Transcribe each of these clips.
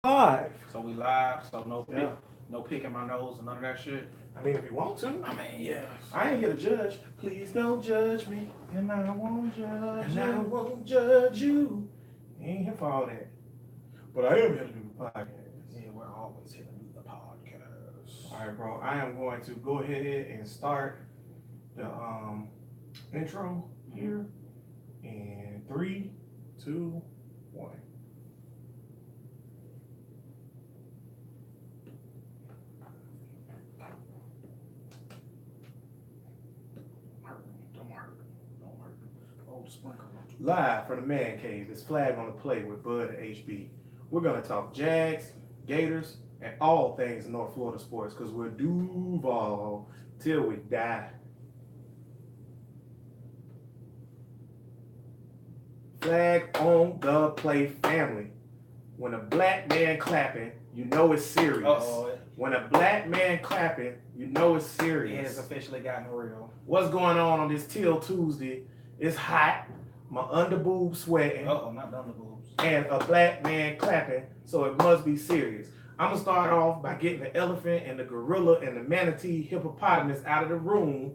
Live. So we live, so Yeah. no picking my nose and none of that shit. I mean, if you want to. I mean, yeah. I ain't here to judge. Please don't judge me. And I won't judge And I you. won't judge you. You ain't here for all that. But I am here to do the podcast. Yeah, we're always here to do the podcast. All right, bro. I am going to go ahead and start the intro here in 3, 2, 1. Live from the man cave, it's Flag on the Play with Bud and HB. We're going to talk Jags, Gators, and all things North Florida sports because we're Duval till we die. Flag on the Play family. When a black man clapping, you know it's serious. Uh-oh. When a black man clapping, you know it's It serious. has officially gotten real. What's going on this Till Tuesday? It's hot. My underboob sweating. Uh-oh, not done the boobs. And a black man clapping, so it must be serious. I'm gonna start off by getting the elephant and the gorilla and the manatee hippopotamus out of the room.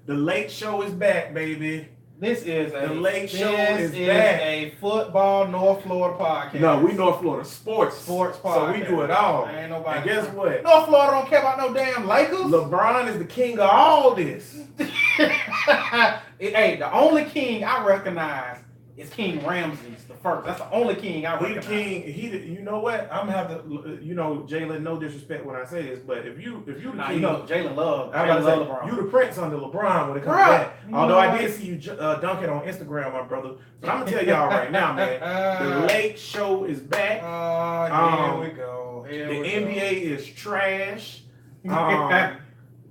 The late show is back, baby. This is The Late Show is this back. a football North Florida podcast. No, we North Florida sports. Sports podcast. So we do it all. Ain't nobody. And guess what? North Florida don't care about no damn Lakers. LeBron is the king of all this. Hey, the only king I recognize is King Ramses the first. That's the only king I He recognize. king. You know what? I'm gonna have to. Jalen. No disrespect when I say this, but if you the Nah, king, you know, Jalen love LeBron. you the prince under LeBron when it comes Bruh, to that. you Although know I what? did see you dunking on Instagram, my brother. But I'm gonna tell y'all right now, man. The Late Show is back. Here we go. The NBA is trash.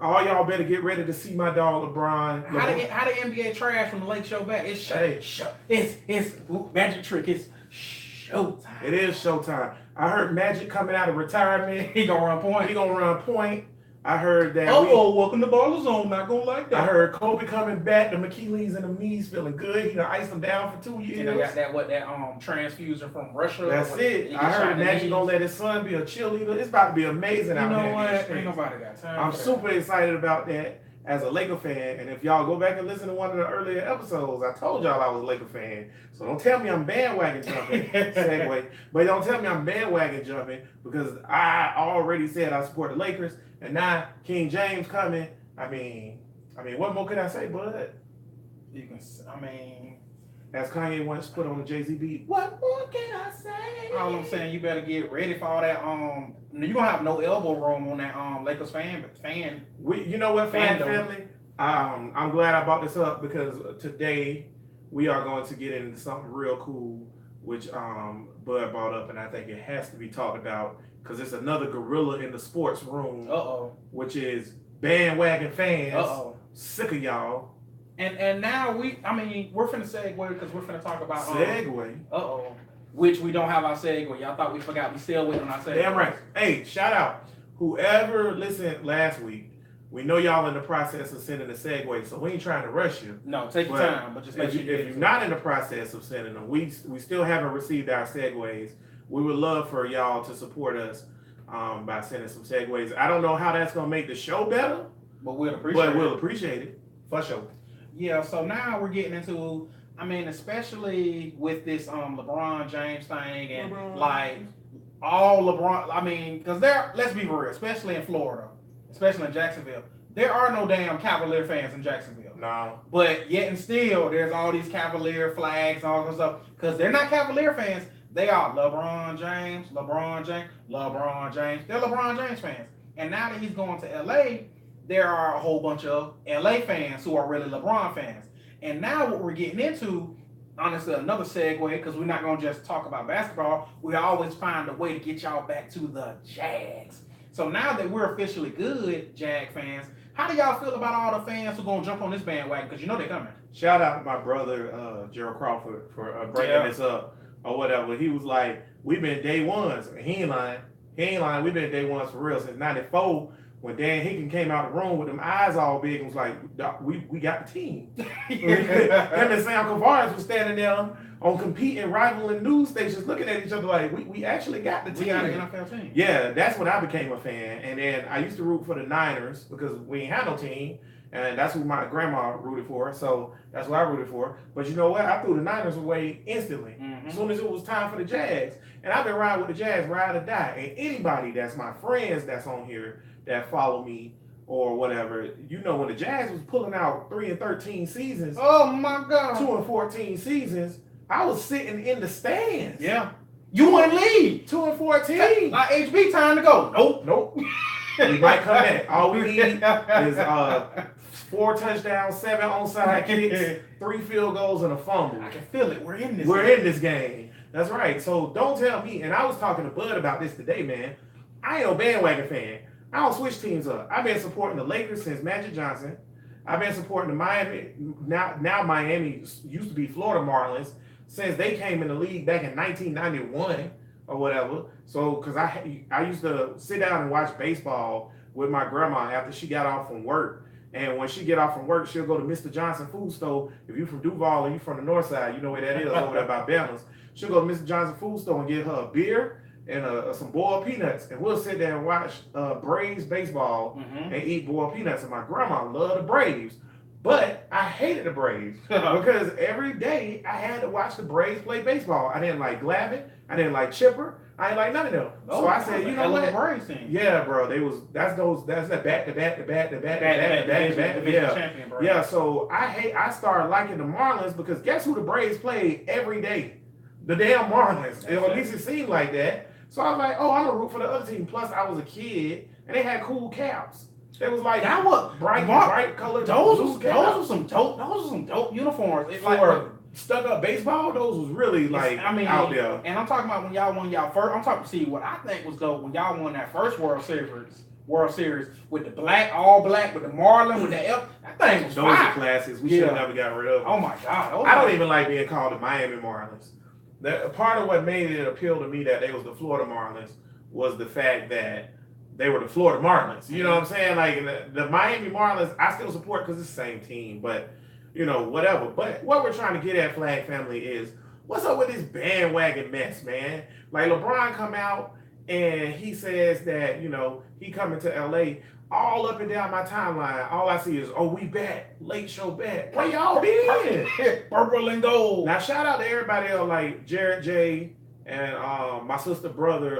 All y'all better get ready to see my dog LeBron. How the NBA trash from the Late Show back? It's Hey. it's magic trick. It's showtime. It is showtime. I heard Magic coming out of retirement. He gonna run point. He gonna run point. I heard that. Welcome to Baller Zone. Not gonna like that. I heard Kobe coming back. The McKeeleys and the Mees feeling good. He done iced them down for 2 years. And they got that transfusion from Russia. That's it. I heard Magic gonna let his son be a cheerleader. It's about to be amazing You out know there. what? Ain't nobody got time. I'm for that. super excited about that as a Laker fan. And if y'all go back and listen to one of the earlier episodes, I told y'all I was a Laker fan. So don't tell me I'm bandwagon jumping. Segue. But don't tell me I'm bandwagon jumping because I already said I support the Lakers. And now King James coming. I mean, what more could I say, bud? You can. I mean, As Kanye once put on the Jay-Z beat, what more can I say? all I'm saying, you better get ready for all that. You gonna have no elbow room on that Lakers fan. You know what, fan Fandom. family? I'm glad I brought this up because today we are going to get into something real cool, which Bud brought up, and I think it has to be talked about because it's another gorilla in the sports room, which is bandwagon fans. Sick of y'all. And now we're finna segue because we're finna talk about Segue. Which we don't have our segue. Y'all thought we forgot. We still waiting on our segue. Damn right. Hey, shout out. Whoever listened last week, we know y'all in the process of sending a segue, so we ain't trying to rush you. No, take your time, but just make If sure you're not in the process of sending them, we still haven't received our segues. We would love for y'all to support us by sending some segues. I don't know how that's gonna make the show better, but we'll appreciate it for sure. Yeah, so now we're getting into, especially with this LeBron James thing and all LeBron, because let's be real, especially in Florida, especially in Jacksonville, there are no damn Cavalier fans in Jacksonville. No. But yet and still, there's all these Cavalier flags and all that stuff, because they're not Cavalier fans, they are LeBron James. They're LeBron James fans. And now that he's going to LA, there are a whole bunch of LA fans who are really LeBron fans. And now what we're getting into, honestly, another segue, because we're not going to just talk about basketball. We always find a way to get y'all back to the Jags. So now that we're officially good, Jag fans, how do y'all feel about all the fans who are going to jump on this bandwagon? Because you know they're coming. Shout out to my brother, Gerald Crawford, for bringing this up or whatever. He was like, we've been day ones. He ain't lying. We've been day ones for real since 94. when Dan Hicken came out the room with them eyes all big and was like, "Doc, we got the team." Him and Sam Kavares was standing there on competing, rivaling news stations, looking at each other like, we actually got the team. We got an NFL team. Yeah, that's when I became a fan. And then I used to root for the Niners because we ain't had no team. And that's who my grandma rooted for. So that's what I rooted for. But you know what? I threw the Niners away instantly. As soon as it was time for the Jags. And I've been riding with the Jags, ride or die. And anybody that's my friends that's on here that follow me or whatever, you know, when the Jags was pulling out 3-13 seasons. Oh my God. 2-14 seasons. I was sitting in the stands. Yeah. You want to leave. 2-14. Like HB, time to go. Nope. We might come back. All we need is 4 touchdowns, 7 onside kicks, 3 field goals, and a fumble. I can feel it. We're in this game. That's right. So don't tell me. And I was talking to Bud about this today, man. I ain't no bandwagon fan. I don't switch teams up. I've been supporting the Lakers since Magic Johnson. I've been supporting the Miami. Now Miami used to be Florida Marlins since they came in the league back in 1991 or whatever. So because I used to sit down and watch baseball with my grandma after she got off from work. And when she get off from work, she'll go to Mr. Johnson Food Store. If you're from Duval and you're from the north side, you know where that is, over there by Bama's. She'll go to Mr. Johnson Food Store and get her a beer and some boiled peanuts. And we'll sit there and watch Braves baseball and eat boiled peanuts. And my grandma loved the Braves. But I hated the Braves because every day I had to watch the Braves play baseball. I didn't like Glavine. I didn't like Chipper. I ain't like none of them. So I said, you know what? Yeah, bro. That's that back to back. Yeah. So I started liking the Marlins because guess who the Braves played every day? The damn Marlins. At least it seemed like that. So I was like, oh, I'm gonna root for the other team. Plus, I was a kid and they had cool caps. It was like that was bright colored. Those were some dope uniforms. For stuck up baseball, those was really like out there. And I'm talking about when y'all won y'all first. I'm talking see what I think was dope when y'all won that first World Series with the all black with the Marlin with the F. That thing was those are classics. We should have never got rid of them. Oh my God! I don't even like being called the Miami Marlins. Part of what made it appeal to me that they was the Florida Marlins was the fact that they were the Florida Marlins. You know what I'm saying? Like the Miami Marlins, I still support because it's the same team, but you know, whatever. But what we're trying to get at, Flag Family, is what's up with this bandwagon mess, man? Like LeBron come out and he says that, you know, he coming to LA. All up and down my timeline, all I see is, oh, we back. Late show back. Where y'all been? Purple and gold. Now, shout out to everybody else like Jared J. and my sister brother,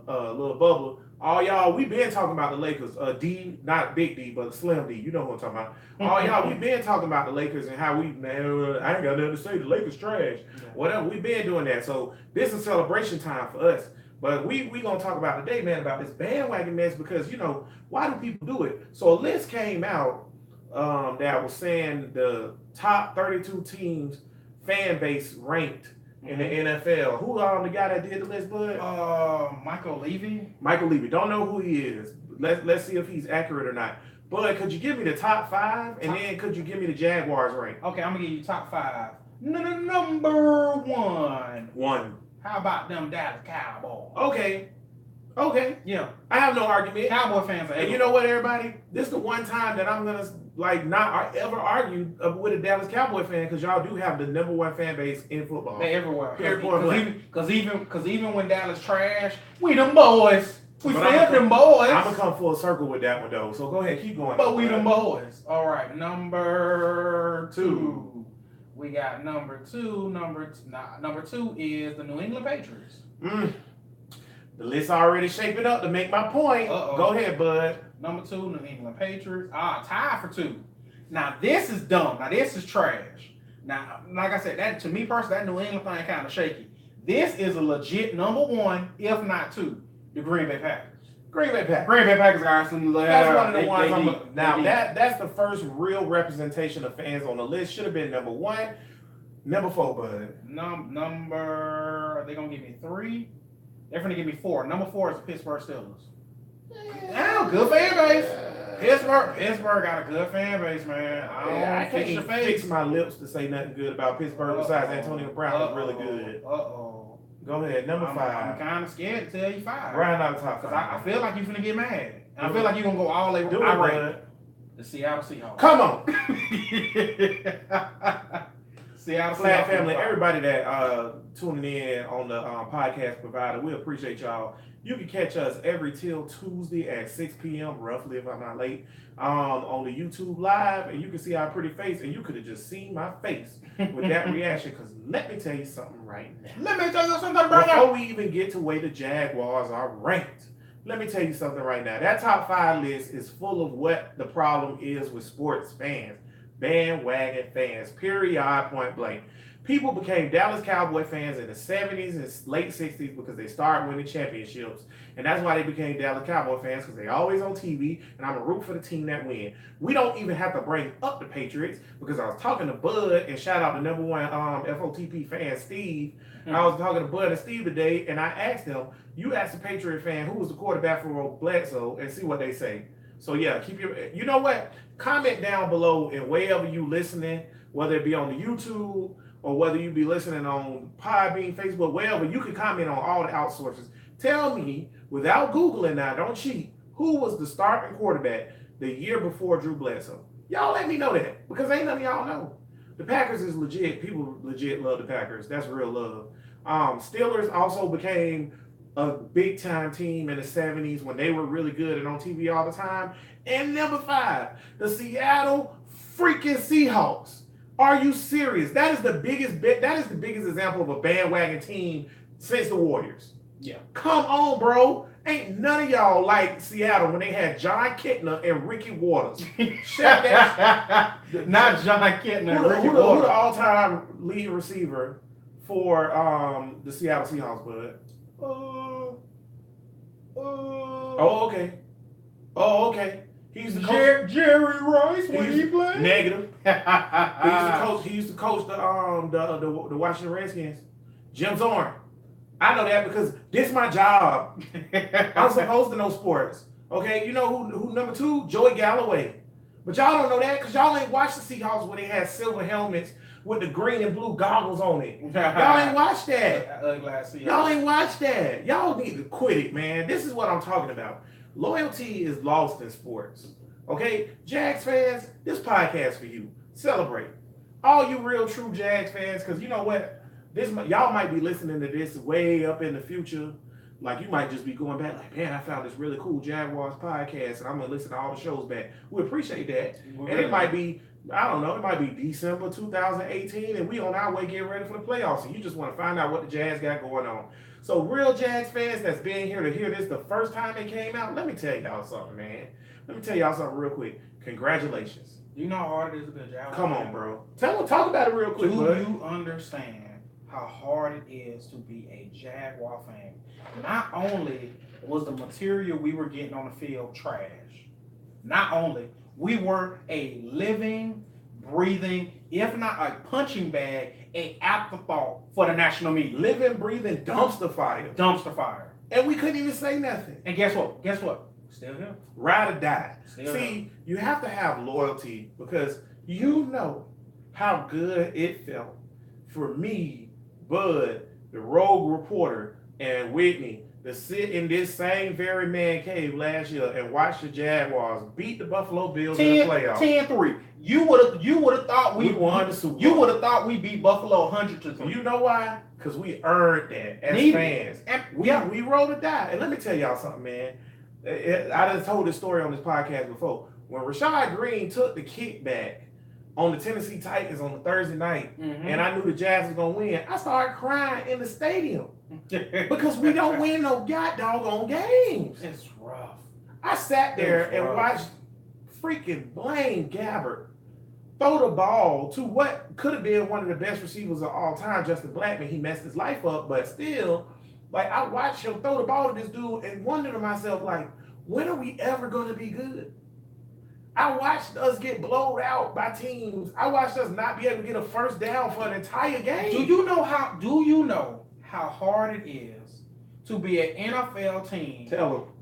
Lil Bubba. All y'all, we been talking about the Lakers. D, not Big D, but Slim D. You know what I'm talking about. All y'all, we been talking about the Lakers and how man, I ain't got nothing to say. The Lakers trash. Yeah. Whatever, we been doing that. So this is celebration time for us. But we gonna talk about today, man, about this bandwagon mess because, you know, why do people do it? So a list came out that was saying the top 32 teams fan base ranked in the NFL. Who the guy that did the list, bud? Michael Levy. Michael Levy. Don't know who he is. Let's see if he's accurate or not. Bud, could you give me the top 5 and then could you give me the Jaguars rank? Okay, I'm gonna give you top 5. Number 1. How about them Dallas Cowboys? Okay. Yeah. I have no argument. Cowboy fans are and you know what, everybody? This is the one time that I'm gonna not ever argue with a Dallas Cowboy fan because y'all do have the number 1 fan base in football. They're everywhere. Because even when Dallas trash, we them boys. We fed them boys. I'm gonna come full circle with that one though. So go ahead, keep going. But we them boys. All right, number 2. We got number 2. Number 2 is the New England Patriots. The list already shaping up to make my point. Go ahead, bud. Number 2, New England Patriots. Tied for 2. Now this is dumb. Now this is trash. Now, like I said, that to me personally, that New England thing kind of shaky. This is a legit number 1, if not 2. The Green Bay Packers. Green Bay Packers are some. That's one of the ones. That's the first real representation of fans on the list. Should have been number 1. Number 4, bud. Number. They gonna give me 3. They're gonna give me 4. Number 4 is the Pittsburgh Steelers. Yeah, good fan base. Pittsburgh got a good fan base, man. I can't fix my lips to say nothing good about Pittsburgh besides Antonio Brown is really good. Go ahead, number I'm 5. kind of scared to tell you 5. Round out the top 5. Because I feel like you're finna get mad. And I feel like you're going to go all the way Do irate. it, The Seattle Seahawks. come on. Seattle Flat Seahawks. family, everybody that tuning in on the podcast provider, we appreciate y'all. You can catch us every till Tuesday at 6 p.m. roughly, if I'm not late, on the YouTube live, and you can see our pretty face, and you could have just seen my face with that reaction. Because let me tell you something right now. Let me tell you something right now. Before we even get to where the Jaguars are ranked, let me tell you something right now. That top 5 list is full of what the problem is with sports fans. Bandwagon fans, period, point blank. People became Dallas Cowboy fans in the 70s and late 60s because they started winning championships. And that's why they became Dallas Cowboy fans, because they always on TV, and I'm a root for the team that win. We don't even have to bring up the Patriots, because I was talking to Bud, and shout out to number 1 FOTP fan, Steve. I was talking to Bud and Steve today, and I asked them, you ask a Patriot fan who was the quarterback for Bledsoe, and see what they say. So yeah, keep you know what? Comment down below, and wherever you listening, whether it be on the YouTube or whether you be listening on Podbean, Facebook, wherever, you can comment on all the outsources. Tell me, without Googling now, don't cheat, who was the starting quarterback the year before Drew Bledsoe? Y'all let me know that, because ain't none of y'all know. The Packers is legit. People legit love the Packers. That's real love. Steelers also became a big-time team in the 70s when they were really good and on TV all the time. And number 5, the Seattle freaking Seahawks. Are you serious? That is the biggest example of a bandwagon team since the Warriors. Yeah. Come on, bro. Ain't none of y'all like Seattle when they had John Kitna and Ricky Waters. Shut that. Not John Kitna and Ricky Who Waters. the all-time lead receiver for the Seattle Seahawks, bud? Oh, okay. He's the coach. Jerry Rice when he played. Negative. He used to coach the Washington Redskins. Jim Zorn. I know that because this is my job. I'm supposed to know sports. Okay, you know who number 2? Joey Galloway. But y'all don't know that because y'all ain't watched the Seahawks when they had silver helmets with the green and blue goggles on it. Y'all ain't watched that. Y'all ain't watched that. Y'all need to quit it, man. This is what I'm talking about. Loyalty is lost in sports. Okay? Jags fans, this podcast for you. Celebrate. All you real true Jags fans, because you know what? Y'all might be listening to this way up in the future. Like, you might just be going back like, man, I found this really cool Jaguars podcast, and I'm going to listen to all the shows back. We appreciate that. And it might be, I don't know, it might be December 2018, and we on our way getting ready for the playoffs, and you just want to find out what the Jags got going on. So real Jags fans that's been here to hear this the first time they came out, let me tell y'all something, man. Let me tell y'all something real quick. Congratulations. Do you know how hard it is to be a Jaguars Come fan? on, bro. Talk about it real quick, Do bud. you understand how hard it is to be a Jaguar fan? Not only was the material we were getting on the field trash, not only, we were a living, breathing, if not a punching bag, a afterthought for the national media. Living, breathing dumpster fire. Dumpster fire. And we couldn't even say nothing. And guess what? Still here. Ride or die. Still See, here. you have to have loyalty because you know how good it felt for me, Bud, the rogue reporter, and Whitney to sit in this same very man cave last year and watch the Jaguars beat the Buffalo Bills in the playoffs. 10-3. You would have thought we won the Super Bowl. You would have thought we beat Buffalo 100-3. You know why? Because we earned that as fans. And we rolled or die. And let me tell y'all something, man. I just told this story on this podcast before. When Rashad Green took the kickback on the Tennessee Titans on the Thursday night, and I knew the Jazz was going to win, I started crying in the stadium. Because we don't win no doggone games. It's rough. I sat there and watched freaking Blaine Gabbert throw the ball to what could have been one of the best receivers of all time, Justin Blackman. He messed his life up, but still, like, I watched him throw the ball to this dude and wondered to myself, like, when are we ever going to be good? I watched us get blowed out by teams. I watched us not be able to get a first down for an entire game. Do you know how hard it is to be an NFL team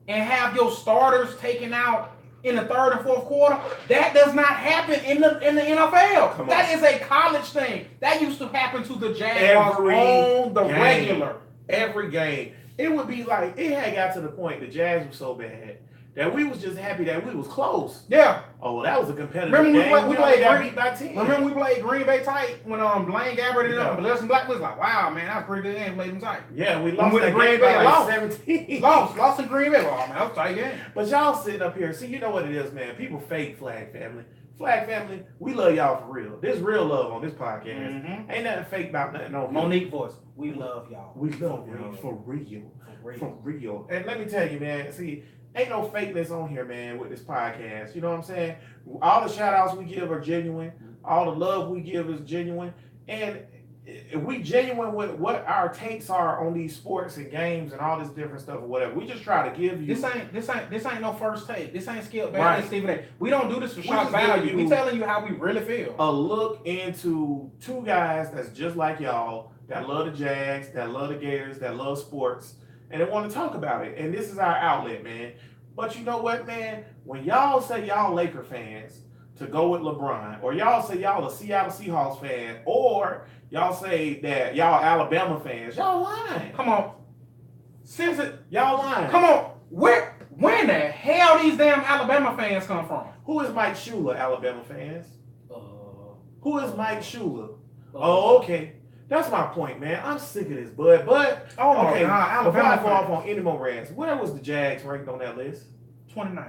and have your starters taken out in the third and fourth quarter? That does not happen in the NFL. That is a college thing. That used to happen to the Jaguars on the regular. Every game. It would be like, it had got to the point the Jags were so bad that we was just happy that we was close. Yeah. Oh, that was a competitive Remember game. we played got beat by 10. Remember we played Green Bay tight when Blaine Gabbert and Lesson Black was like, wow, man, that was a pretty good game. Played them tight. Yeah, we lost that Green game Bay by lost. 17. Lost in Green Bay. Well, man, that was a tight game. But y'all sitting up here, see, you know what it is, man. People fake Flag Family. Flag Family, we love y'all for real. There's real love on this podcast. Mm-hmm. Ain't nothing fake about nothing on Monique voice. We love y'all. We love y'all for real. For real. And let me tell you, man, see, ain't no fakeness on here, man, with this podcast. You know what I'm saying? All the shout outs we give are genuine. All the love we give is genuine. And if we genuine with what our takes are on these sports and games and all this different stuff or whatever, we just try to give you. This ain't no first take. This ain't skilled back. Right. Stephen A. We don't do this for shock just value. you We telling you how we really feel. A look into two guys that's just like y'all, that love the Jags, that love the Gators, that love sports, and they want to talk about it. And this is our outlet, man. But you know what, man? When y'all say y'all Laker fans to go with LeBron, or y'all say y'all a Seattle Seahawks fan, or y'all say that y'all Alabama fans, y'all lying. Come on. Y'all lying. Come on. Where in the hell these damn Alabama fans come from? Who is Mike Shula, Alabama fans? Who is Mike Shula? Okay. That's my point, man. I'm sick of this, bud. But, okay, before I go off on any more rants, where was the Jags ranked on that list? 29.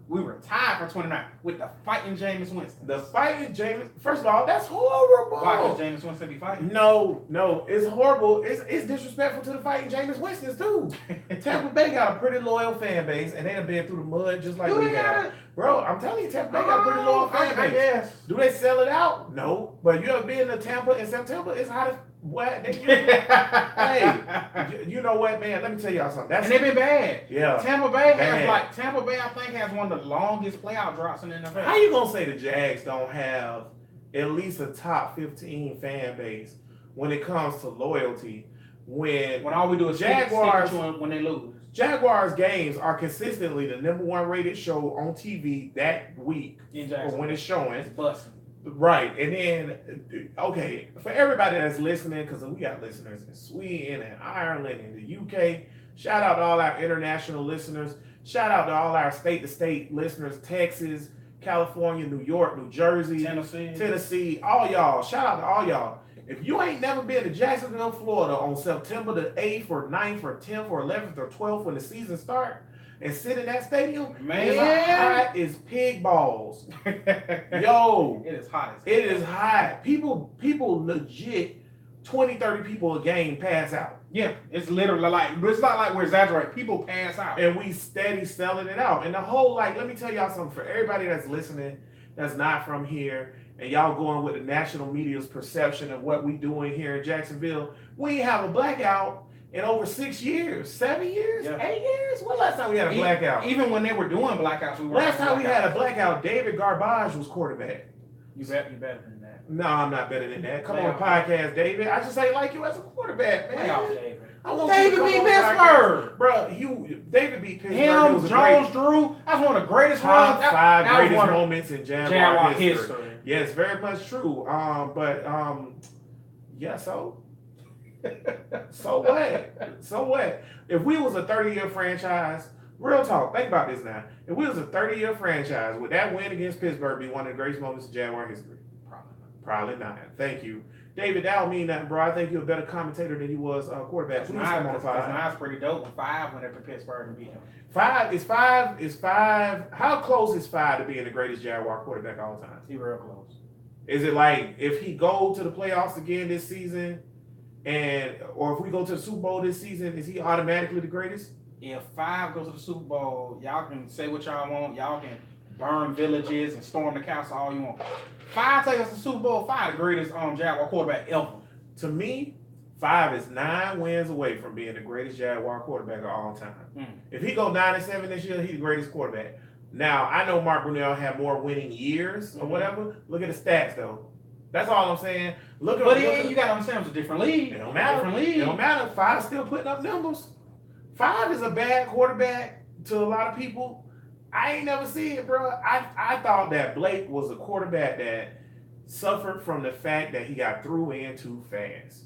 We were tied for 29 with the fighting Jameis Winston. The fighting Jameis. First of all, that's horrible. Why could Jameis Winston be fighting? No, it's horrible. It's disrespectful to the fighting Jameis Winston too. Tampa Bay got a pretty loyal fan base, and they have been through the mud just like we have. Bro, I'm telling you, Tampa Bay got a pretty loyal fan base. Yes. Do they sell it out? No. But you ever been to Tampa in September? It's hot as what? Hey, you know what, man? Let me tell y'all something. And they've been bad. Yeah. Tampa Bay, I think, has one of the longest playoff drops in the NFL. How you gonna say the Jags don't have at least a top 15 fan base when it comes to loyalty? When all we do is Jaguars when they lose. Jaguars games are consistently the #1 rated show on TV that week or when it's showing. It's busting. Right, and then, okay, for everybody that's listening, because we got listeners in Sweden and Ireland and the UK, shout out to all our international listeners, shout out to all our state-to-state listeners, Texas, California, New York, New Jersey, Tennessee, all y'all, shout out to all y'all. If you ain't never been to Jacksonville, Florida on September the 8th or 9th or 10th or 11th or 12th when the season starts, and sit in that stadium, man, it's hot as pig balls. Yo, it is hot. It is hot. People legit 20, 30 people a game pass out. Yeah, it's literally like, it's not like we're exaggerating. People pass out. And we steady selling it out. And the whole, like, let me tell y'all something. For everybody that's listening, that's not from here, and y'all going with the national media's perception of what we doing here in Jacksonville, we ain't have a blackout in over 6 years, 7 years, 8 years. When last time we had a blackout? Even when they were doing blackouts, we were. Last time we had a blackout, David Garbage was quarterback. You better than that. No, I'm not better than that. Come on the podcast, David. I just ain't like you as a quarterback, man. David. I want David beat Pittsburgh. Bro, David beat Pittsburgh. Him, Jones, Drew. That's one of the greatest runs. Top 5 greatest moments in Jaguar history. Yes, very much true. Yeah, so what? So what? If we was a 30-year franchise, real talk, think about this now. If we was a 30-year franchise, would that win against Pittsburgh be one of the greatest moments in Jaguar history? Probably not. Thank you. David, that don't mean nothing, bro. I think you're a better commentator than you was quarterback. Please come on 5. That's pretty dope. When 5 went up to Pittsburgh and beat him. 5 is 5. How close is 5 to being the greatest Jaguar quarterback of all time? He's real close. Is it like if he go to the playoffs again this season, or if we go to the Super Bowl this season, is he automatically the greatest? If 5 goes to the Super Bowl, y'all can say what y'all want. Y'all can burn villages and storm the castle all you want. 5 take us to the Super Bowl. 5 the greatest Jaguar quarterback ever. To me, 5 is 9 wins away from being the greatest Jaguar quarterback of all time. If he go 9-7 this year, he's the greatest quarterback. Now, I know Mark Brunell had more winning years or whatever. Look at the stats, though. That's all I'm saying. You got to understand it's a different league. It don't matter. It don't matter. 5 still putting up numbers. 5 is a bad quarterback to a lot of people. I ain't never seen it, bro. I thought that Blake was a quarterback that suffered from the fact that he got threw in too fast.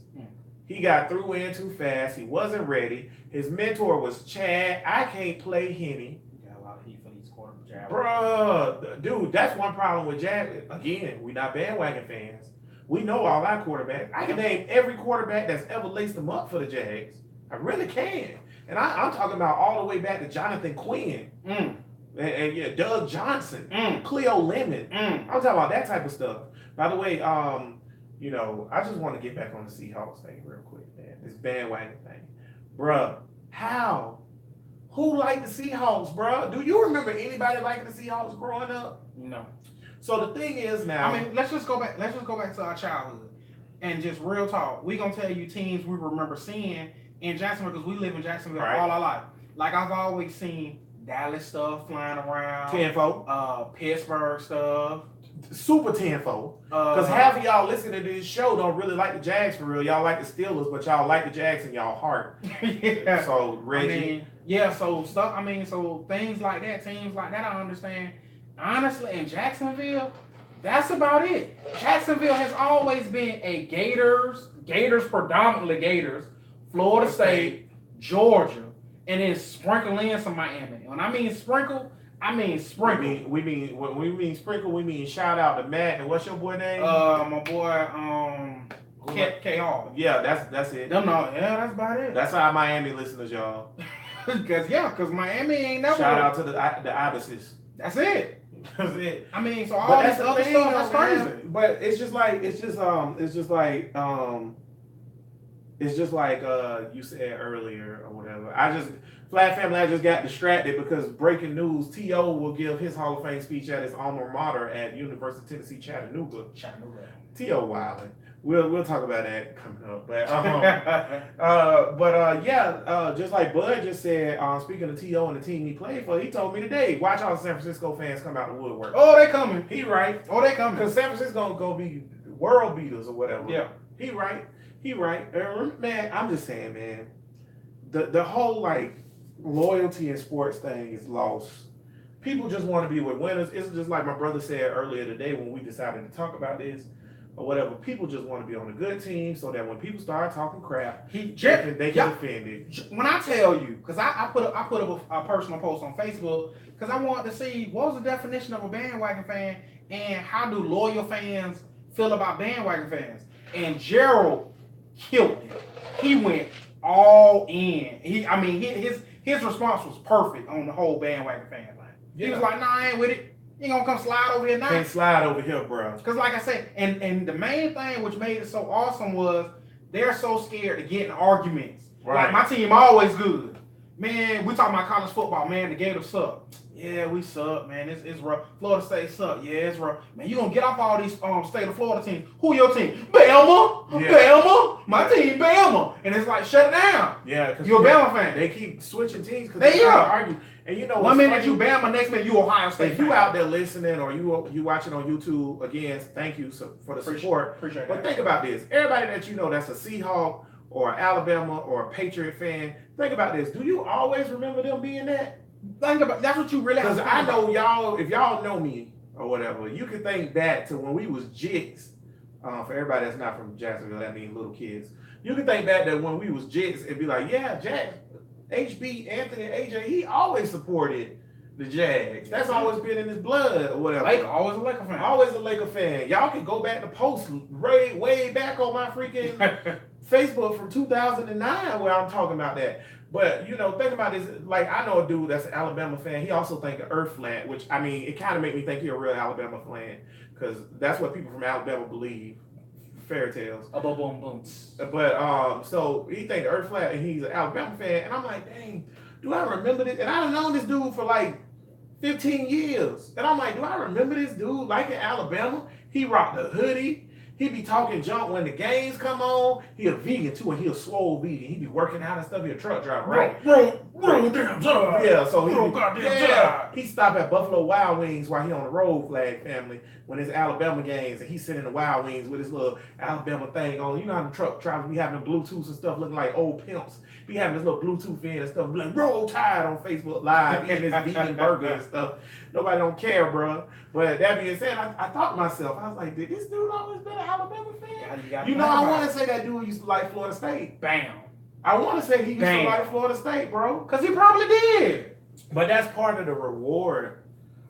He got through in too fast. He wasn't ready. His mentor was Chad. I can't play Henny. You got a lot of heat for these quarterbacks. Bruh, dude, that's one problem with Jag. Again, we not bandwagon fans. We know all our quarterbacks. I can name every quarterback that's ever laced them up for the Jags. I really can. And I'm talking about all the way back to Jonathan Quinn. And yeah, Doug Johnson, Cleo Lemon. I'm talking about that type of stuff. By the way, you know, I just want to get back on the Seahawks thing real quick, man. This bandwagon thing. Bruh, how? Who liked the Seahawks, bruh? Do you remember anybody liking the Seahawks growing up? No. So the thing is now. I mean, let's just go back to our childhood and just real talk. We're gonna tell you teams we remember seeing in Jacksonville because we live in Jacksonville all our life. Like I've always seen Dallas stuff flying around. Tenfold. Pittsburgh stuff. Super tenfold. Because half of y'all listening to this show don't really like the Jags for real. Y'all like the Steelers, but y'all like the Jags in y'all heart. Yeah. So Reggie. I mean, yeah, so stuff, I mean, so things like that, teams like that, I understand. Honestly, in Jacksonville, that's about it. Jacksonville has always been a Gators predominantly Gators, Florida State, Georgia, and then sprinkle in some Miami. When I mean sprinkle, I mean sprinkle. When we mean sprinkle, we mean shout out to Matt. And what's your boy name? My boy, K Hall. Yeah, that's it. That's about it. That's our Miami listeners, y'all. Because Miami ain't never. Shout out to the Ibises. That's it. That's it. I mean, so all this other stuff, that's crazy. But it's just like you said earlier or whatever. Flat Family, I just got distracted because breaking news, T.O. will give his Hall of Fame speech at his alma mater at University of Tennessee, Chattanooga. T.O. Wildin'. We'll talk about that coming up. But just like Bud just said, speaking of T.O. and the team he played for, he told me today, watch all the San Francisco fans come out the woodwork. Oh, they coming. He right. Oh, they coming. Because San Francisco gonna be world beaters or whatever. Yeah. He right. Man, I'm just saying, man, the whole like loyalty in sports thing is lost. People just want to be with winners. It's just like my brother said earlier today when we decided to talk about this or whatever. People just want to be on a good team so that when people start talking crap, they can defend it. When I tell you, because I put up a personal post on Facebook because I wanted to see what was the definition of a bandwagon fan and how do loyal fans feel about bandwagon fans. And Gerald killed it. He went all in. His response was perfect on the whole bandwagon fan thing. He was like, "Nah, I ain't with it. You ain't gonna come slide over here now." Can't slide over here, bro. Because like I said, and the main thing which made it so awesome was they're so scared to get in arguments. Right. Like my team always good. Man, we talking about college football, man, the Gators suck. Yeah, we suck, man. It's rough. Florida State suck. Yeah, it's rough. Man, you gonna get off all these state of Florida teams. Who your team? Bama. Yeah. Bama. My team, Bama. And it's like, shut it down. Yeah, because you're a Bama fan. They keep switching teams because they argue. And you know, 1 minute you Bama, next minute you Ohio State. If you out there listening or you watching on YouTube, again, thank you for the support. Appreciate but think about this. Everybody that you know that's a Seahawk or Alabama or a Patriot fan, think about this. Do you always remember them being that? Think about that's what you really have to think about. Because I know y'all, if y'all know me or whatever, you can think back to when we was jits. For everybody that's not from Jacksonville, that means little kids. You can think back that when we was jits and be like, yeah, Jack, HB, Anthony, AJ, he always supported the Jags. That's always been in his blood or whatever. Always a Laker fan. Always a Laker fan. Y'all can go back to posts way back on my freaking Facebook from 2009 where I'm talking about that. But, you know, think about this. Like, I know a dude that's an Alabama fan. He also think the earth flat, which, I mean, it kind of made me think he's a real Alabama fan because that's what people from Alabama believe. Fairy tales. But, so he think the earth flat and he's an Alabama fan. And I'm like, dang, do I remember this? And I've known this dude for like 15 years. And I'm like, do I remember this dude like in Alabama? He rocked the hoodie. He be talking junk when the games come on. He a vegan too, and he a swole vegan. He be working out and stuff. He a truck driver, right? Roll damn tide. Yeah, so Roll goddamn tide. he stopped at Buffalo Wild Wings while he on the road flag family when it's Alabama games, and he's sitting in the Wild Wings with his little Alabama thing on. You know how the truck drivers be having the Bluetooth and stuff looking like old pimps. Be having this little Bluetooth in and stuff, like Roll Tide on Facebook Live, eating his vegan burger and stuff. Nobody don't care, bro. But that being said, I thought to myself, I was like, did this dude always been an Alabama fan? You know, I want to say that dude used to like Florida State. Bam. I want to say he used to like Florida State, bro. Because he probably did. But that's part of the reward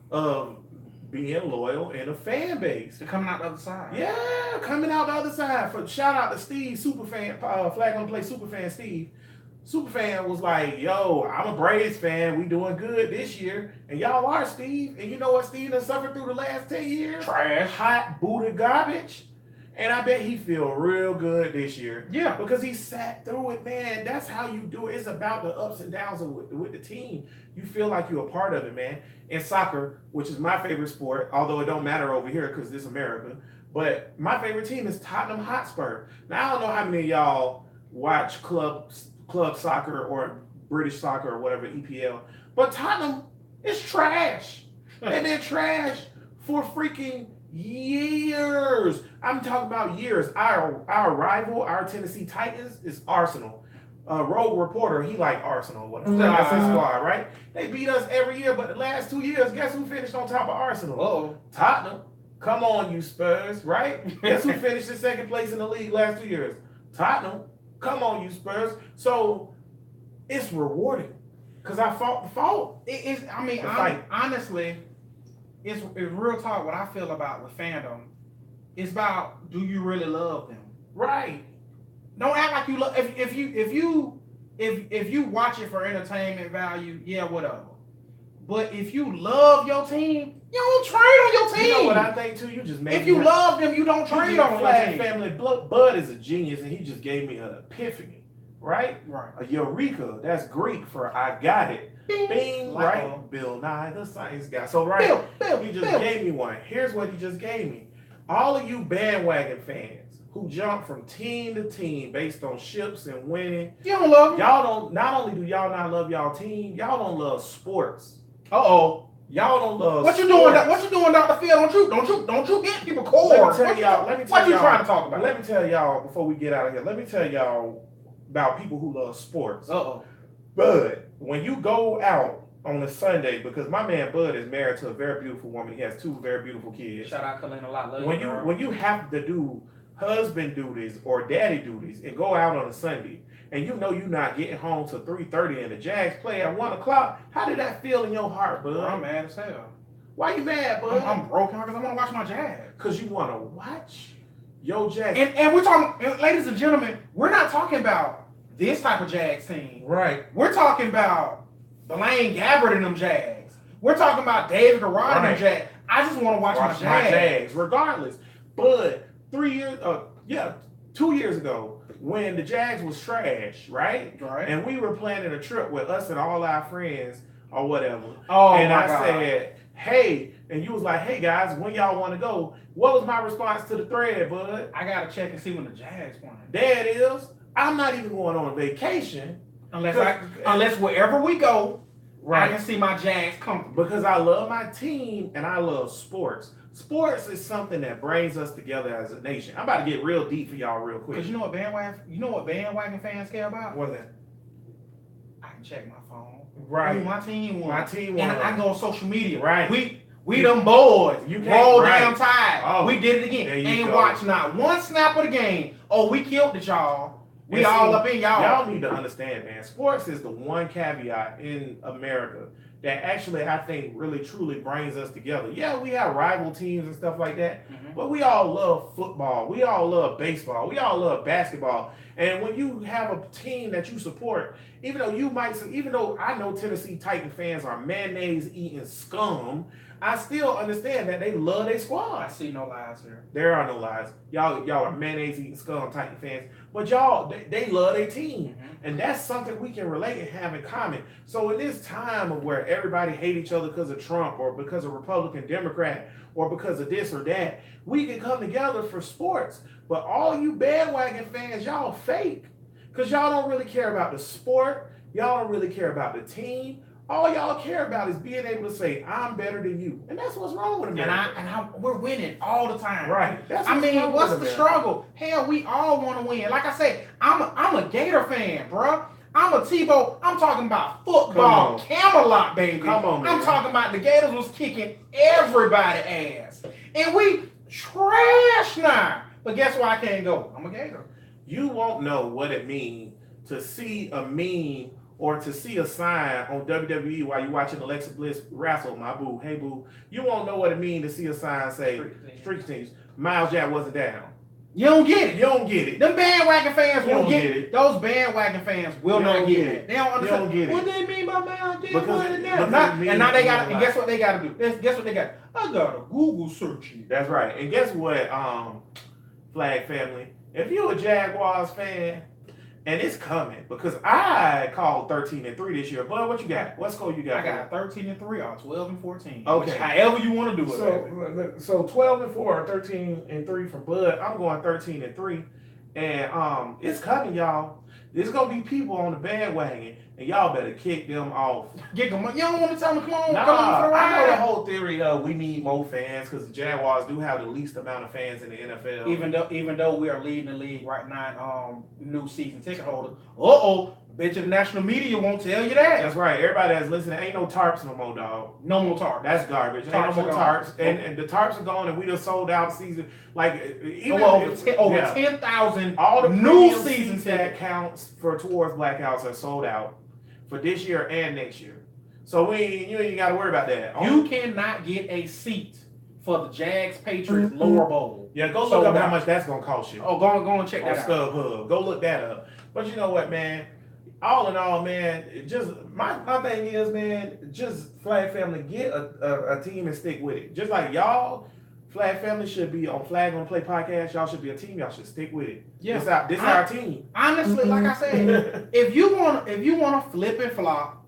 of being loyal in a fan base. They're coming out the other side. Yeah, coming out the other side. Shout out to Steve, Superfan, Flag on the Play Superfan Steve. Superfan was like, yo, I'm a Braves fan. We doing good this year. And y'all are, Steve. And you know what Steve has suffered through the last 10 years? Trash. Hot, booted garbage. And I bet he feel real good this year. Yeah. Because he sat through it, man. That's how you do it. It's about the ups and downs with the team. You feel like you're a part of it, man. In soccer, which is my favorite sport, although it don't matter over here because this is America. But my favorite team is Tottenham Hotspur. Now, I don't know how many of y'all watch club soccer or British soccer or whatever, EPL. But Tottenham is trash. They've been trash for freaking years. I'm talking about years. Our rival, our Tennessee Titans, is Arsenal. Rogue Reporter, he like Arsenal. Whatever. That's his squad, right? They beat us every year, but the last 2 years, guess who finished on top of Arsenal? Uh-oh. Tottenham. Come on, you Spurs, right? Guess who finished in second place in the league last 2 years? Tottenham. Come on, you Spurs. So it's rewarding because I fought the fault. Honestly, it's real talk. What I feel about with fandom, it's about, do you really love them? Right. Don't act like you love. If you watch it for entertainment value, yeah, whatever. But if you love your team, you don't trade on your team. You know what I think too? You just made. If you love them, you don't trade on your team. Family Bud is a genius, and he just gave me an epiphany, right? Right. A eureka. That's Greek for I got it. Bing, like right? Bill Nye the Science Guy. So right, he just gave me one. Here's what he just gave me. All of you bandwagon fans who jump from team to team based on ships and winning. You don't love them. Y'all don't. Not only do y'all not love y'all team, y'all don't love sports. Uh-oh. Y'all don't love What you sports. doing? What you doing, Dr. Phil? Don't you get people cold? Let me tell y'all. What you trying to talk about? Let me tell y'all before we get out of here. Let me tell y'all about people who love sports. Uh-oh. Bud, when you go out on a Sunday, because my man Bud is married to a very beautiful woman. He has 2 very beautiful kids. Shout out Kalina a lot. When you have to do husband duties or daddy duties and go out on a Sunday, and you know you're not getting home till 3:30 and the Jags play at 1 o'clock, how did that feel in your heart, Bud? I'm mad as hell. Why you mad, Bud? I'm broken because I want to watch my Jags. Because you want to watch your Jags. And we're talking, ladies and gentlemen, we're not talking about this type of Jags team. Right. We're talking about Blaine Gabbert and them Jags. We're talking about David Garrard and them Jags. I just want to watch my Jags. Regardless. But 2 years ago, when the Jags was trash, right? And we were planning a trip with us and all our friends or whatever. Oh, and my I God. said, hey, and you was like, hey guys, when y'all want to go? What was my response to the thread, Bud? I gotta check and see when the Jags playing. There it is. I'm not even going on a vacation. Unless wherever we go, right. I can see my Jags comfortable. Because I love my team and I love sports. Sports is something that brings us together as a nation. I'm about to get real deep for y'all real quick. Because you know what bandwagon fans care about? What's that? I can check my phone. Right. Ooh, my team won. My team won. And I go on social media. Right. We them boys. You can't roll damn tide. Oh, we did it again. Ain't watch not one snap of the game. Oh, we killed it, y'all. We all up in y'all. Y'all need to understand, man. Sports is the one caveat in America that actually I think really truly brings us together. Yeah, we have rival teams and stuff like that, but we all love football. We all love baseball. We all love basketball. And when you have a team that you support, even though I know Tennessee Titan fans are mayonnaise eating scum, I still understand that they love their squad. I see no lies here. There are no lies. Y'all are mayonnaise eating scum Titan fans, but y'all they love their team, and that's something we can relate and have in common. So in this time of where everybody hate each other because of Trump or because of Republican, Democrat, or because of this or that, we can come together for sports. But all you bandwagon fans, y'all fake, because y'all don't really care about the sport. Y'all don't really care about the team. All y'all care about is being able to say, I'm better than you. And that's what's wrong with America. And we're winning all the time. Right. What's the struggle? Hell, we all want to win. Like I said, I'm a Gator fan, bro. I'm a Tebow. I'm talking about football, Camelot, baby. Come on, man. I'm talking about the Gators was kicking everybody ass. And we trash now. But guess why I can't go? I'm a Gator. You won't know what it means to see a meme or to see a sign on WWE while you're watching Alexa Bliss wrestle, my boo, hey boo. You won't know what it means to see a sign say, Street Teams, Miles Jack wasn't down. You don't get it. You don't get it. Them bandwagon fans won't get it. it. Those bandwagon fans will not get it. They don't understand. Don't get it. What they mean by Miles Jack wasn't down? And now they got to, and guess what they got to do? Guess what they got? I got to Google search it. That's right. And guess what, Flag family? If you're a Jaguars fan, and it's coming, because I called 13-3 this year. Bud, what you got? What score you got? I got 13-3 or 12-14. Okay. However you want to do it. So 12-4 or 13-3 from Bud. I'm going 13-3. And it's coming, y'all. There's gonna be people on the bandwagon, and y'all better kick them off. Get them. You don't want to tell them, come on for the I know the ride. whole theory of we need more fans because the Jaguars do have the least amount of fans in the NFL. Even though we are leading the league right now, new season ticket holders. Bitch, the national media won't tell you that. That's right. Everybody that's listening, ain't no tarps no more, dog. No more tarps. That's garbage. Ain't no more tarps. And the tarps are gone, and we just sold out season. Like even over 10,000 all the new seasons that counts towards blackouts are sold out for this year and next year. So you ain't got to worry about that. You cannot get a seat for the Jags Patriots lower bowl. Yeah, go look up how much that's gonna cost you. Oh, go and check that out. StubHub. Go look that up. But you know what, man? All in all, man, just my thing is, man, just Flag Family, get a team and stick with it. Just like y'all, Flag Family should be on Flag on Play podcast. Y'all should be a team. Y'all should stick with it. Yeah, this our team. Honestly, like I said, if you wanna flip and flop,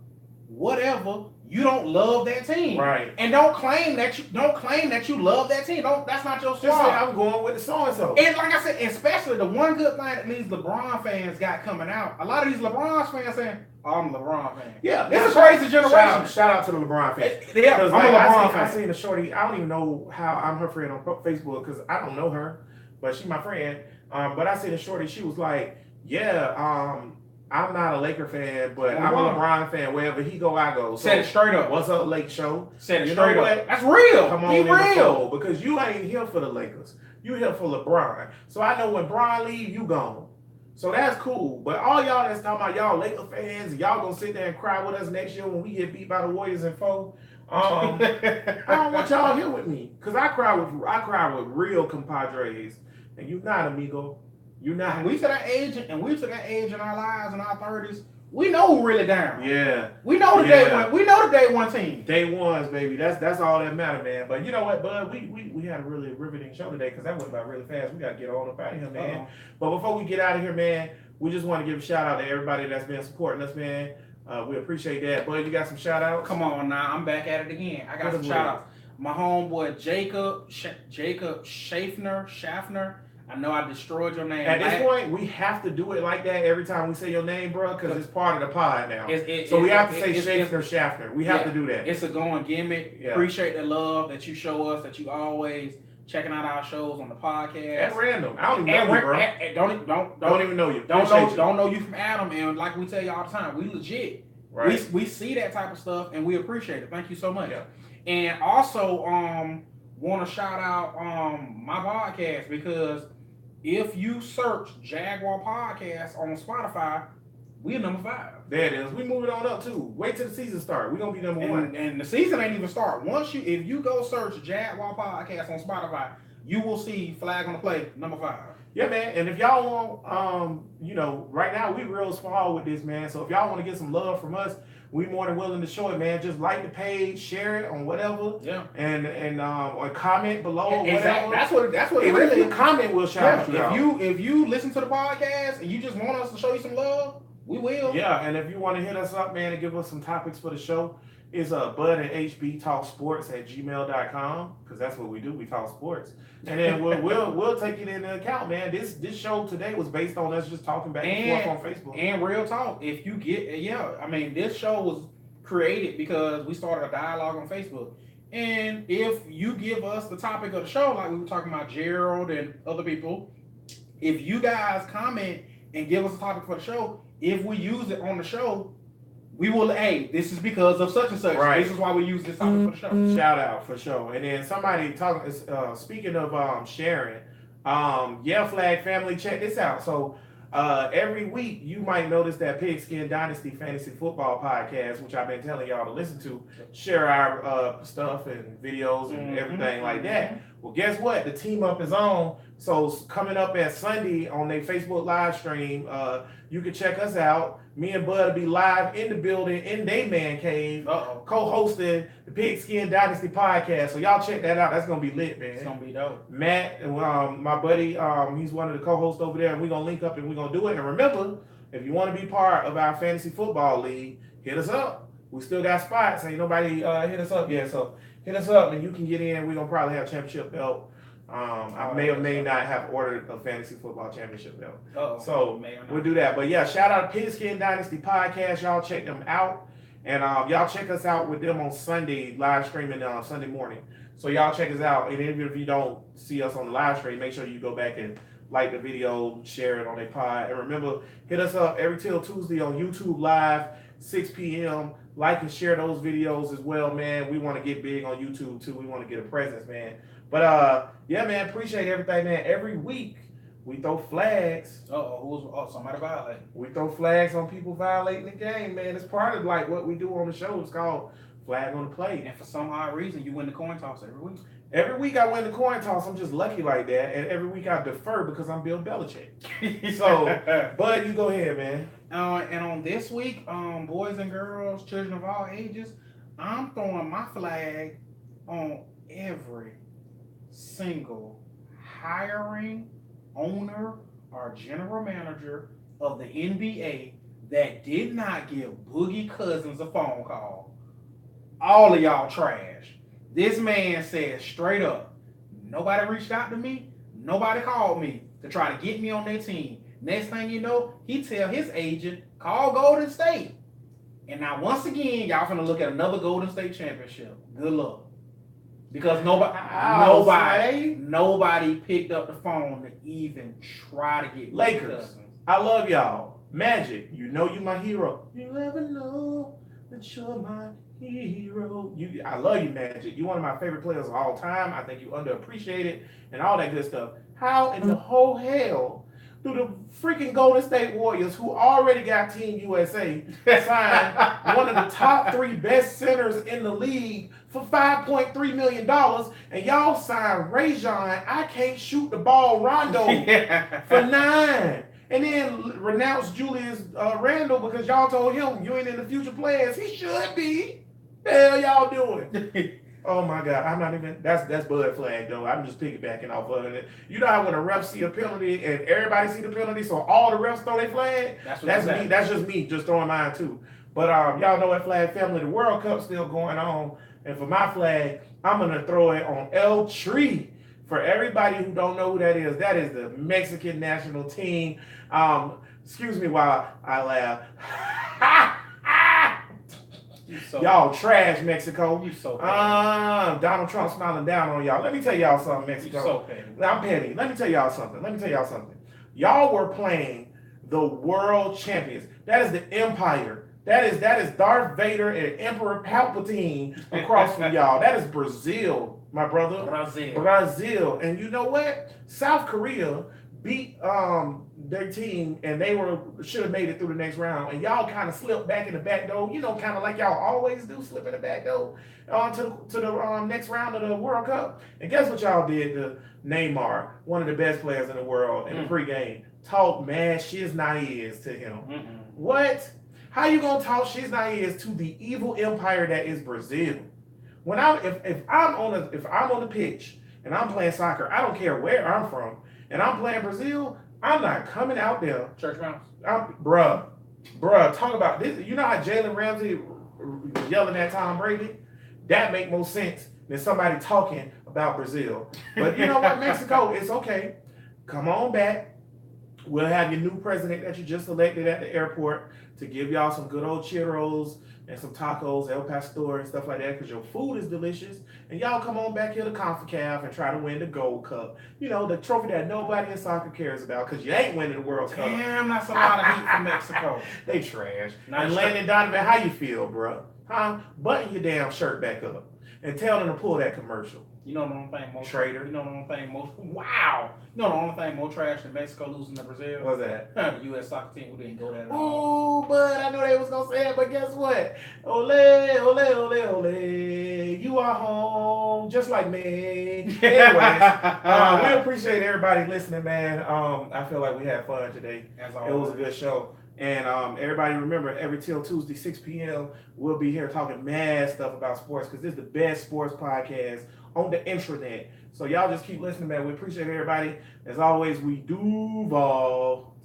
whatever. You don't love that team, right? And don't claim that you love that team. That's not your squad. Just say I'm going with the so and so. And like I said, especially the one good thing that these LeBron fans got coming out. A lot of these LeBron fans saying, "Oh, I'm a LeBron fan." Yeah, this is a crazy generation. Shout out to the LeBron fans. Yeah, I'm a LeBron fan. I seen the shorty. I don't even know how I'm her friend on Facebook because I don't know her, but she's my friend. But I seen the shorty. She was like, "Yeah, I'm not a Laker fan, but I'm a LeBron fan. Wherever he go, I go." So, said it straight up. What's up, Lake Show? Said it straight up. That's real. Come on, be real. Because you ain't here for the Lakers. You here for LeBron. So I know when Bron leave, you gone. So that's cool. But all y'all that's talking about y'all Laker fans, y'all gonna sit there and cry with us next year when we get beat by the Warriors in 4. I don't want y'all here with me. Because I cry with real compadres. And you not, amigo. You're not. And we to that age in our lives in our 30s. We know who really down. Yeah. We know the day one. We know the day one team. Day ones, baby. That's all that matter, man. But you know what, Bud? We had a really riveting show today because that went by really fast. We got to get on up out of here, man. But before we get out of here, man, we just want to give a shout out to everybody that's been supporting us, man. We appreciate that. Bud, you got some shout outs? Come on now. I'm back at it again. I got some shout outs. My homeboy Jacob Schaffner. I know I destroyed your name. At this point, we have to do it like that every time we say your name, bro, because it's part of the pod now. So we have to say Schaffner. We have to do that. It's a going gimmick. Yeah. Appreciate the love that you show us, that you always checking out our shows on the podcast. At random. I don't even know you, bro. Don't even know you. Don't know you from Adam. And like we tell you all the time, we legit. Right. We see that type of stuff, and we appreciate it. Thank you so much. Yeah. And also, want to shout out my podcast because if you search Jaguar Podcast on Spotify, we're number 5. There it is. We moving on up too. Wait till the season start. We're gonna be number 1. And the season ain't even start. If you go search Jaguar Podcast on Spotify, you will see Flag on the Play number 5. Yeah, man. And if y'all want, right now we real small with this, man. So if y'all want to get some love from us, we more than willing to show it, man. Just like the page, share it on whatever. Yeah. And or comment below. Exactly. Whatever. That's what. If you comment, we'll shout out. If you listen to the podcast and you just want us to show you some love, We will. Yeah, and if you want to hit us up, man, and give us some topics for the show, it's Bud and HB Talk Sports at gmail.com, because that's what we do. We talk sports. And then we'll take it into account, man. This show today was based on us just talking back and forth on Facebook. And real talk, if you get this show was created because we started a dialogue on Facebook. And if you give us the topic of the show, like we were talking about Gerald and other people, if you guys comment and give us a topic for the show, if we use it on the show, we will, hey, this is because of such and such. Right. This is why we use this topic for the show. Shout out for sure. And then somebody talking, speaking of sharing, Flag Family, check this out. So every week you might notice that Pigskin Dynasty Fantasy Football Podcast, which I've been telling y'all to listen to, share our stuff and videos and everything like that. Well, guess what? The team up is on. So coming up at Sunday on their Facebook live stream, you can check us out. Me and Bud will be live in the building in their man cave, co-hosting the Pigskin Dynasty podcast. So y'all check that out. That's gonna be lit, man. It's gonna be dope. Matt, my buddy, he's one of the co-hosts over there, and we're gonna link up and we're gonna do it. And remember, if you want to be part of our fantasy football league, hit us up. We still got spots. Ain't nobody hit us up yet, so hit us up and you can get in. We're gonna probably have a championship belt. I may or may not have ordered a fantasy football championship belt. So we'll do that. But yeah, shout out to Pigskin Dynasty Podcast. Y'all check them out. And y'all check us out with them on Sunday, live streaming Sunday morning. So y'all check us out. And even if you don't see us on the live stream, make sure you go back and like the video, share it on their pod. And remember, hit us up every till Tuesday on YouTube Live, 6 p.m. Like and share those videos as well, man. We want to get big on YouTube too. We want to get a presence, man. But yeah, man, appreciate everything, man. Every week we throw flags. Somebody violating. We throw flags on people violating the game, man. It's part of like what we do on the show. It's called Flag on the Plate. And for some odd reason, you win the coin toss every week. Every week I win the coin toss. I'm just lucky like that. And every week I defer because I'm Bill Belichick. So, Bud, you go ahead, man. And on this week, boys and girls, children of all ages, I'm throwing my flag on every single hiring owner or general manager of the NBA that did not give Boogie Cousins a phone call. All of y'all trash. This man said straight up, nobody reached out to me, nobody called me to try to get me on their team. Next thing you know, he tell his agent, call Golden State. And now once again, y'all finna look at another Golden State championship. Good luck. Because nobody picked up the phone to even try to get Lakers. I love y'all. Magic, you know you my hero. You never know that you're my hero. I love you, Magic. You're one of my favorite players of all time. I think you underappreciated and all that good stuff. How in the whole hell do the freaking Golden State Warriors, who already got Team USA, sign one of the top 3 best centers in the league for $5.3 million, and y'all sign Rajon, I can't shoot the ball, Rondo, for $9, and then renounce Julius Randle because y'all told him you ain't in the future plans. He should be. The hell y'all doing? Oh my God, I'm not even. That's Bud flag though. I'm just piggybacking off of it. You know how when a ref see a penalty and everybody see the penalty, so all the refs throw their flag. That's me. That's just me, just throwing mine too. But y'all know at Flag Family, the World Cup's still going on, and for my flag, I'm gonna throw it on El Tri. For everybody who don't know who that is the Mexican national team. Excuse me while I laugh. Y'all trash, Mexico. You so petty. Donald Trump smiling down on y'all. Let me tell y'all something, Mexico. You so petty. I'm petty. Let me tell y'all something. Y'all were playing the world champions. That is the Empire. That is Darth Vader and Emperor Palpatine across from y'all. That is Brazil, my brother. Brazil. And you know what? South Korea beat their team, and they should have made it through the next round. And y'all kind of slipped back in the back door, kind of like y'all always do, slip in the back door to the next round of the World Cup. And guess what y'all did to Neymar, one of the best players in the world, in the pregame? Talk mad shiznayers to him. What? How you gonna talk shiznayers to the evil empire that is Brazil? When if I'm on the pitch and I'm playing soccer, I don't care where I'm from, and I'm playing Brazil, I'm not coming out there. Church mouse. Bruh, Bruh, talk about this. You know how Jalen Ramsey was yelling at Tom Brady? That make more sense than somebody talking about Brazil. But you know what, Mexico, it's okay. Come on back. We'll have your new president that you just elected at the airport to give y'all some good old churros and some tacos, El Pastor and stuff like that, because your food is delicious. And y'all come on back here to CONCACAF and try to win the Gold Cup. You know, the trophy that nobody in soccer cares about, because you ain't winning the World Cup. Damn, that's a lot of heat for Mexico. They trash. Nice And Landon Donovan, how you feel, bro? Huh? Button your damn shirt back up and tell them to pull that commercial. You know the only thing most Traitor. You know the only thing most wow. You know the only thing more trash than Mexico losing to Brazil? What's that? The U.S. soccer team who didn't go that long. Ooh, but I knew they was gonna say it, but guess what? Ole, ole, ole, ole. You are home, just like me. Anyways, we appreciate everybody listening, man. I feel like we had fun today. As It always. was a good show. And everybody remember, every till Tuesday, 6 p.m., we'll be here talking mad stuff about sports, because this is the best sports podcast on the intranet. So y'all just keep listening, man. We appreciate everybody. As always, we Duval.